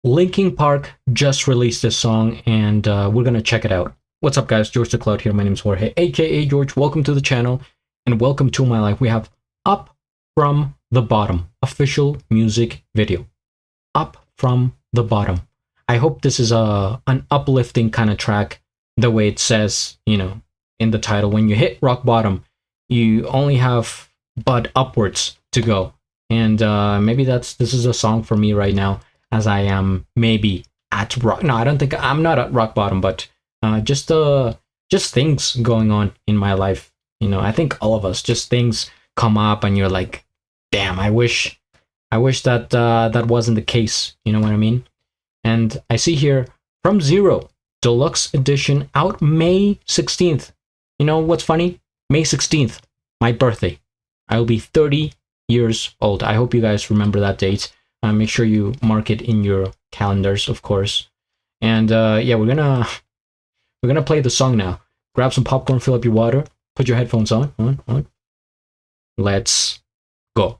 Linkin Park just released this song, and we're gonna check it out. What's up, guys? GeorgeTheCloud here. My name is Jorge, aka George. Welcome to the channel, and welcome to my life. We have Up From the Bottom, official music video. Up From the Bottom. I hope this is an uplifting kind of track, the way it says, in the title. When you hit rock bottom, you only have but upwards to go. And maybe this is a song for me right now, as I am maybe at rock. No, I don't think I'm not at rock bottom, but just things going on in my life. I think all of us, just things come up, and you're like, damn, I wish that that wasn't the case. You know what I mean? And I see here From Zero Deluxe Edition out May 16th. You know what's funny? May 16th, my birthday. I will be 30 years old. I hope you guys remember that date. Make sure you mark it in your calendars, of course. And yeah, we're gonna play the song now. Grab some popcorn, fill up your water, put your headphones on. Let's go.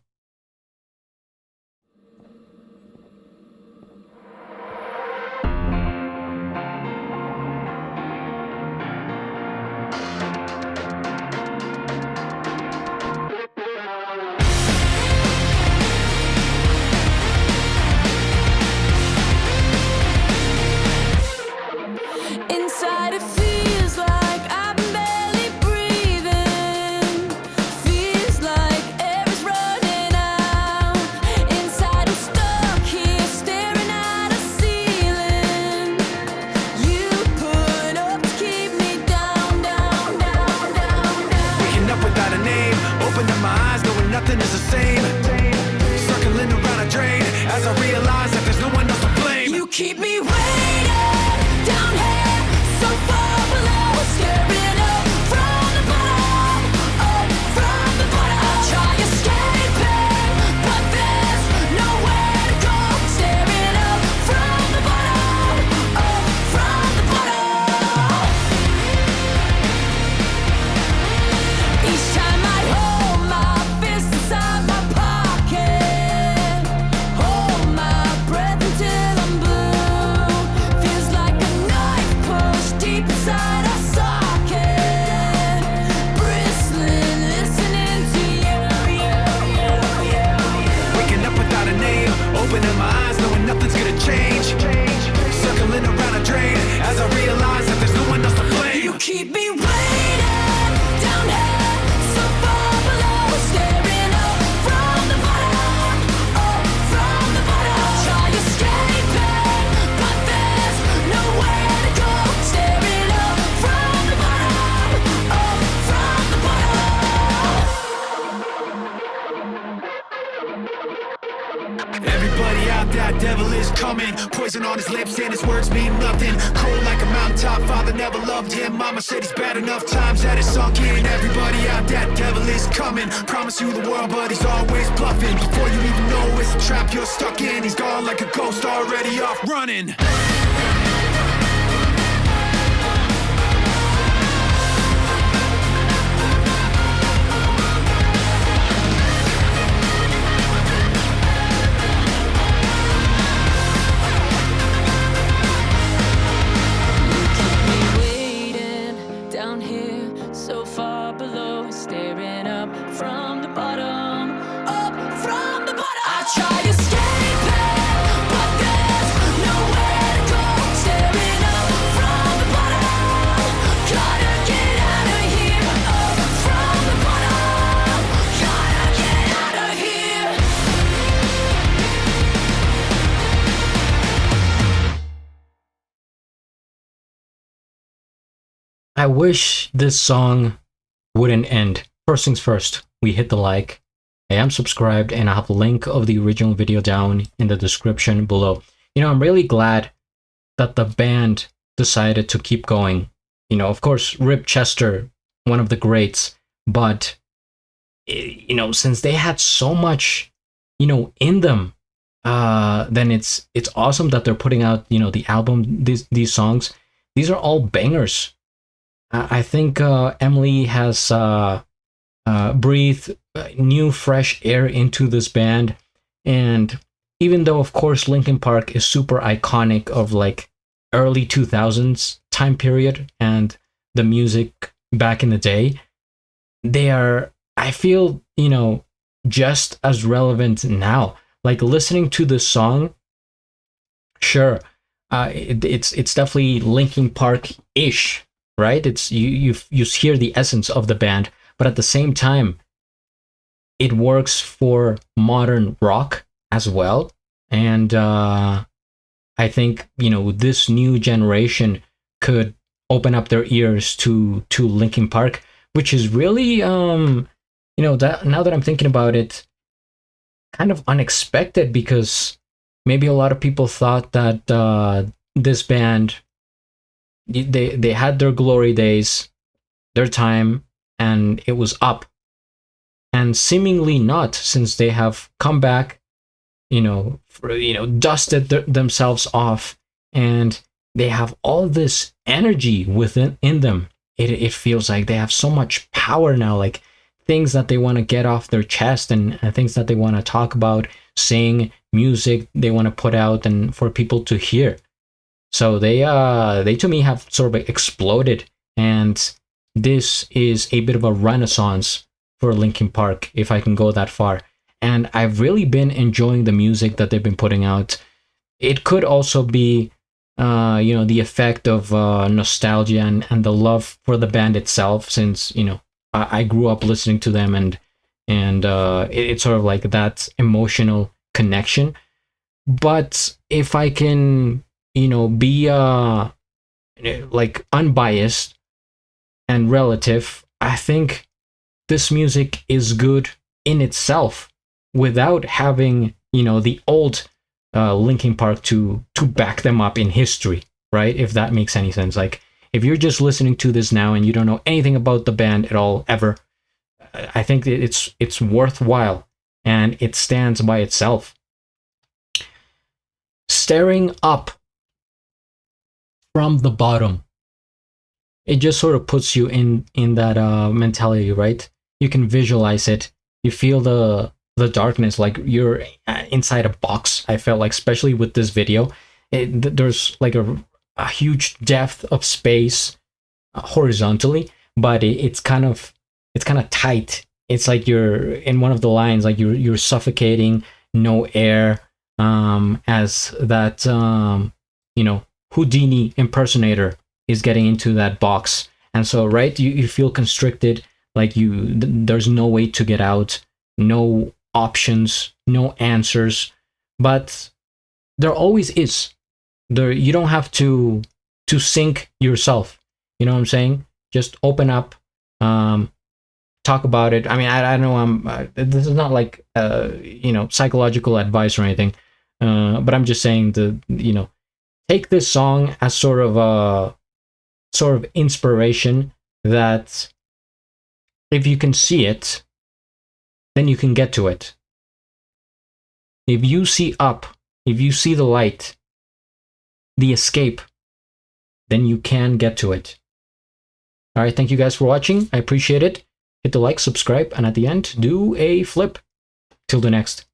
Keep me waiting down here, so far below, staring up from the bottom, up from the bottom. I try escaping, but there's nowhere to go. Staring up from the bottom, up from the bottom. Each time I hold my fist inside my pocket, hold my breath until I'm blue. Inside a socket, bristling, listening to you. Waking up without a name, opening my eyes, knowing nothing's gonna change. Circling around a drain, as I realize that there's no one else to blame. You keep me waiting down here, so far below, staring up from the bottom, up from the bottom. I try escaping, but there's nowhere to go. Staring up from the bottom, up from the bottom. Everybody out there, devil is coming. Poison on his lips and his words mean nothing. Cold like a mountaintop, father never loved him. Mama said he's bad enough times that it's sunk in. Everybody out there, devil is coming. Promise you the world, but he's always bluffing. Before you even know it's a trap you're stuck in. He's gone like a ghost, already off running. I wish this song wouldn't end. First things first, we hit the like. I am subscribed, and I have the link of the original video down in the description below. I'm really glad that the band decided to keep going. Of course, Rip Chester, one of the greats, but since they had so much, in them, then it's awesome that they're putting out, the album, these songs. These are all bangers. I think Emily has breathed new fresh air into this band, and even though of course Linkin Park is super iconic of like early 2000s time period and the music back in the day, they are, I feel, just as relevant now. Like listening to the song, sure, it's definitely Linkin Park ish, right? It's you hear the essence of the band, but at the same time, it works for modern rock as well. And I think this new generation could open up their ears to Linkin Park, which is really that now that I'm thinking about it, kind of unexpected, because maybe a lot of people thought that this band, they had their glory days, their time, and it was up, and seemingly not, since they have come back, dusted themselves off, and they have all this energy in them. It feels like they have so much power now, like things that they want to get off their chest, and things that they want to talk about, sing, music they want to put out and for people to hear. So they to me have sort of exploded, and this is a bit of a renaissance for Linkin Park, if I can go that far. And I've really been enjoying the music that they've been putting out. It could also be the effect of nostalgia and the love for the band itself, since I grew up listening to them, and it's sort of like that emotional connection. But if I can be like unbiased and relative, I think this music is good in itself without having the old Linkin Park to back them up in history, right? If that makes any sense. Like if you're just listening to this now and you don't know anything about the band at all ever, I think it's worthwhile, and it stands by itself. Staring up from the bottom, it just sort of puts you in that mentality, right? You can visualize it. You feel the darkness, like you're inside a box. I felt like, especially with this video, there's like a huge depth of space horizontally, but it's kind of tight. It's like you're in one of the lines, like you're suffocating, no air, as that Houdini impersonator is getting into that box. And so, right, you feel constricted, like there's no way to get out, no options, no answers. But there always is. You don't have to sink yourself. You know what I'm saying? Just open up, talk about it. I mean, I know this is not like psychological advice or anything, but I'm just saying take this song as sort of inspiration, that if you can see it, then you can get to it. If you see up, if you see the light, the escape, then you can get to it. All right, thank you guys for watching. I appreciate it. Hit the like, subscribe, and at the end, do a flip. Till the next.